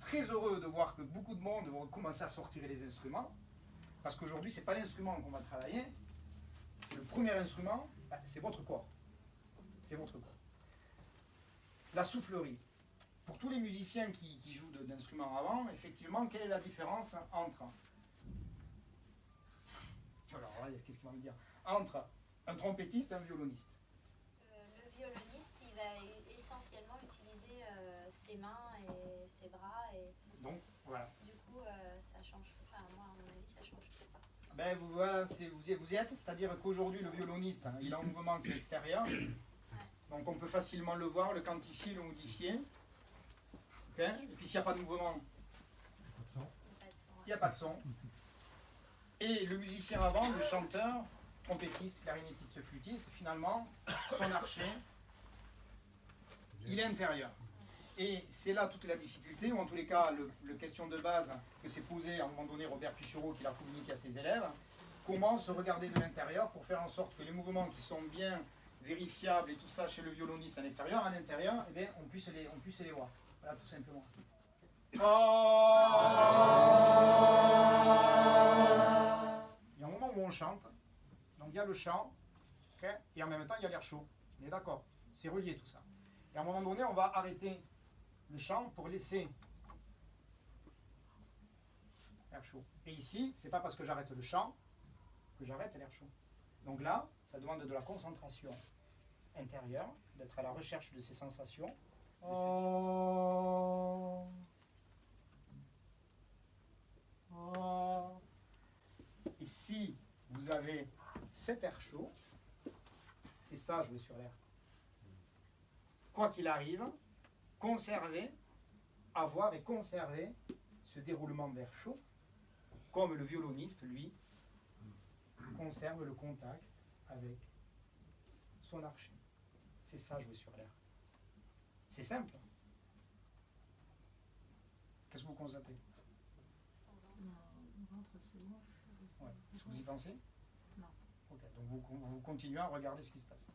très heureux de voir que beaucoup de monde vont commencer à sortir les instruments, parce qu'aujourd'hui, ce n'est pas l'instrument qu'on va travailler, c'est le premier instrument, c'est votre corps. C'est votre corps. La soufflerie. Pour tous les musiciens qui jouent d'instruments avant, effectivement, quelle est la différence entre... Alors, qu'est-ce qu'il va me dire? Entre un trompettiste et un violoniste. Le violoniste, il va essentiellement utiliser ses mains et ses bras. Et donc, voilà. Du coup, ça change. Enfin, moi, à mon avis, ça change tout. Ben, voilà, vous y êtes, c'est-à-dire qu'aujourd'hui, le violoniste, hein, il a un mouvement qui est extérieur. Donc, on peut facilement le voir, le quantifier, le modifier. Okay. Et puis, s'il n'y a pas de mouvement, il n'y a pas de son. Et le musicien avant, le chanteur, trompettiste, clarinettiste, flûtiste, finalement, son archet, il est intérieur. Et c'est là toute la difficulté, ou en tous les cas, le question de base que s'est posé à un moment donné Robert Pichureau, qui l'a communiqué à ses élèves, comment se regarder de l'intérieur pour faire en sorte que les mouvements qui sont bien vérifiables et tout ça chez le violoniste à l'extérieur, à l'intérieur, eh bien, on puisse les voir. Voilà, tout simplement. Il y a un moment où on chante, donc il y a le chant, okay, et en même temps il y a l'air chaud. On est d'accord? C'est relié tout ça. Et à un moment donné, on va arrêter le chant pour laisser l'air chaud. Et ici, c'est pas parce que j'arrête le chant que j'arrête l'air chaud. Donc là, ça demande de la concentration intérieure, d'être à la recherche de ces sensations. Oh. Oh. Et si vous avez cet air chaud, c'est ça jouer sur l'air. Quoi qu'il arrive, conserver, avoir et conserver ce déroulement d'air chaud, comme le violoniste, lui, conserve le contact avec son archet. C'est ça jouer sur l'air. C'est simple. Qu'est-ce que vous constatez? Mon ventre se gonfle. Ouais. Est-ce que vous y pensez? Non. Ok, donc vous continuez à regarder ce qui se passe.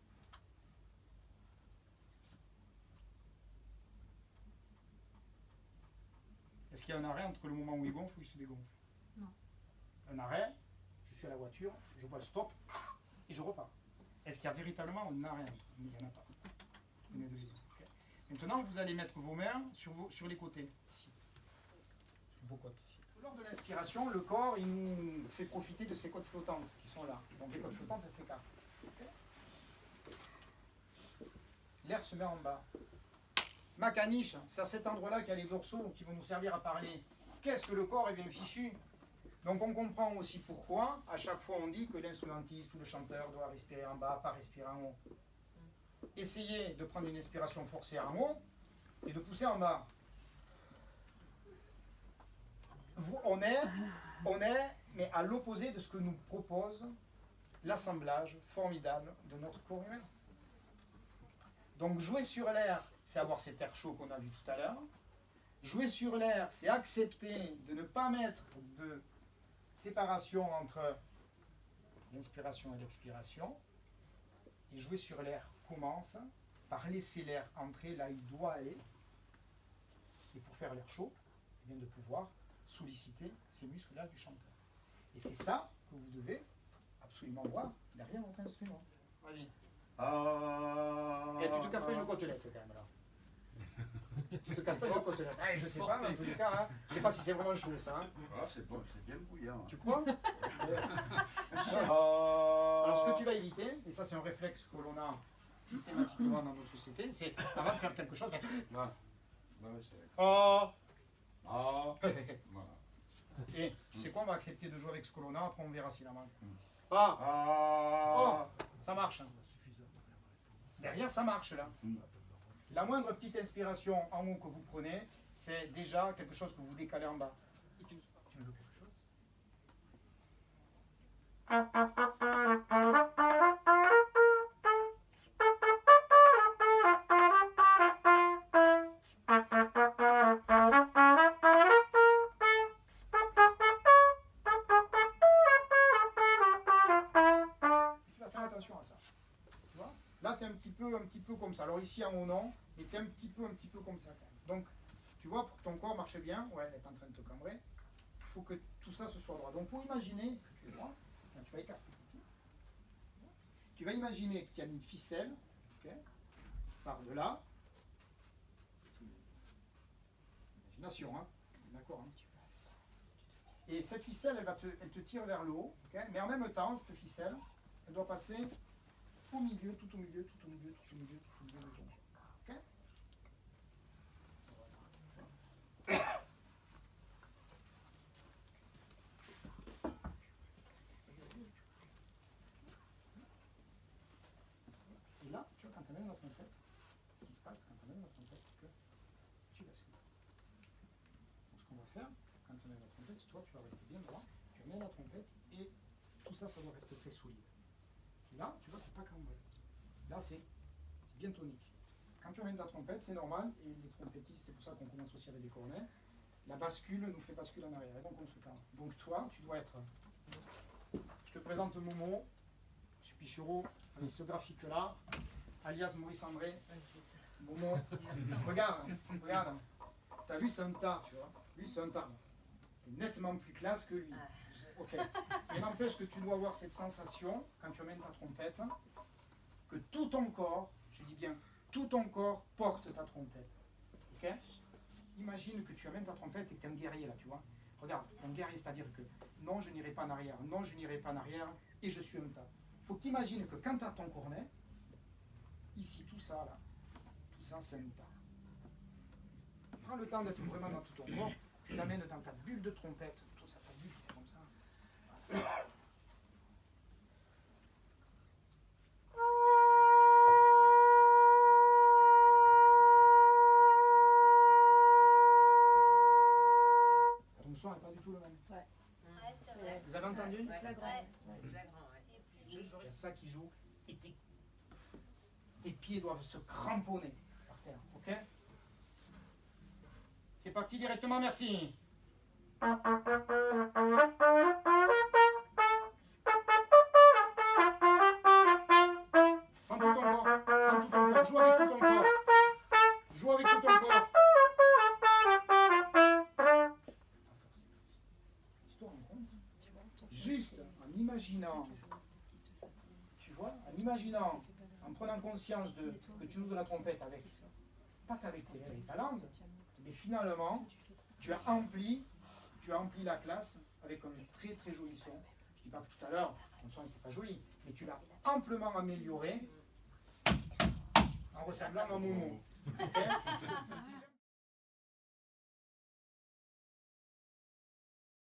Est-ce qu'il y a un arrêt entre le moment où il gonfle ou il se dégonfle? Non. Un arrêt, je suis à la voiture, je vois le stop et je repars. Est-ce qu'il y a véritablement un arrêt? Il n'y en a pas. Okay. Maintenant, vous allez mettre vos mains sur les côtés, ici. Sur vos côtes, ici. Lors de l'inspiration, le corps, il nous fait profiter de ces côtes flottantes qui sont là. Donc les côtes flottantes, elles s'écartent. Okay. L'air se met en bas. Ma caniche, c'est à cet endroit-là qu'il y a les dorsaux qui vont nous servir à parler. Qu'est-ce que le corps est bien fichu? Donc on comprend aussi pourquoi, à chaque fois on dit que l'instrumentiste ou le chanteur doit respirer en bas, pas respirer en haut. Essayez de prendre une inspiration forcée en haut et de pousser en bas. On est, mais à l'opposé de ce que nous propose l'assemblage formidable de notre corps humain. Donc jouer sur l'air, c'est avoir cet air chaud qu'on a vu tout à l'heure. Jouer sur l'air, c'est accepter de ne pas mettre de séparation entre l'inspiration et l'expiration. Et jouer sur l'air commence par laisser l'air entrer là où il doit aller. Et pour faire l'air chaud, eh bien de pouvoir solliciter ces muscles-là du chanteur. Et c'est ça que vous devez absolument voir derrière votre instrument. Vas-y. Et tu te casses pas une côtelette quand même là. Tu te casses pas une côtelette. Ah, je sais pas, mais en tous les cas, hein, je sais pas si c'est vraiment chaud ça. Hein. Ah, c'est bon, c'est bien bouillant. Tu crois? Alors ce que tu vas éviter, et ça c'est un réflexe que l'on a systématiquement dans nos sociétés, c'est avant de faire quelque chose, faire... Ah. Et tu sais quoi, on va accepter de jouer avec ce que l'on a, après on verra si la main. Ça marche. Derrière, ça marche là. La moindre petite inspiration en haut que vous prenez, c'est déjà quelque chose que vous décalez en bas. Et tu me veux quelque chose? Là, tu es un petit peu comme ça. Alors ici, en haut, non, mais tu es un petit peu comme ça. Donc, Tu vois, pour que ton corps marche bien, ouais, elle est en train de te cambrer, il faut que tout ça se soit droit. Donc pour imaginer que tu es droit, là, tu vas écarter ton pied. Tu vas imaginer qu'il y a une ficelle, ok, par de là. Imagination, hein, d'accord, hein. Et cette ficelle, elle te tire vers le haut, ok, mais en même temps, cette ficelle, elle doit passer au milieu, tout au milieu, tout au milieu, tout au milieu, tout au milieu de ton corps. Ok. Et là, tu vois, quand tu amènes la trompette, ce qui se passe quand tu amènes la trompette, c'est que tu bascules. Donc ce qu'on va faire, c'est que quand tu amènes la trompette, toi, tu vas rester bien droit, tu amènes la trompette et tout ça, ça doit rester très solide. Là, tu vois, tu n'es pas cambré. Là, c'est bien tonique. Quand tu amènes ta trompette, c'est normal, et les trompettistes, c'est pour ça qu'on commence aussi avec des cornets, la bascule nous fait basculer en arrière, et donc on se cambre. Donc toi, tu dois être... Je te présente Momo, je suis Pichero, avec ce graphique-là, alias Maurice André. Momo, regarde, regarde. T'as vu, c'est un tas, tu vois. Lui, c'est un tas. T'es nettement plus classe que lui. Ok. Mais n'empêche que tu dois avoir cette sensation, quand tu amènes ta trompette, que tout ton corps, je dis bien, tout ton corps porte ta trompette. Ok? Imagine que tu amènes ta trompette et que tu es un guerrier là, tu vois. Regarde, tu es un guerrier, c'est-à-dire que non, je n'irai pas en arrière, non, je n'irai pas en arrière, et je suis un tas. Il faut que tu imagines que quand tu as ton cornet, ici, tout ça là, tout ça, c'est un tas. Prends le temps d'être vraiment dans tout ton corps, tu l'amènes dans ta bulle de trompette, tout ça, ta bulle qui fait comme ça. Voilà. Ton son n'est pas du tout le même. Ouais, c'est vrai. Vous avez entendu? Ouais. Il y a ça qui joue et tes pieds doivent se cramponner par terre, ok? C'est parti directement, merci. Sens tout ton corps, sens tout ton corps, joue avec tout ton corps. Joue avec tout ton corps. Tu te rends compte? Juste en imaginant, tu vois, en imaginant, en prenant conscience que tu joues de la trompette avec, pas qu'avec ta langue, mais finalement, tu as empli la classe avec un très très joli son. Je ne dis pas que tout à l'heure, ton son n'était pas joli, mais tu l'as amplement amélioré en ressemblant à Momo. Okay?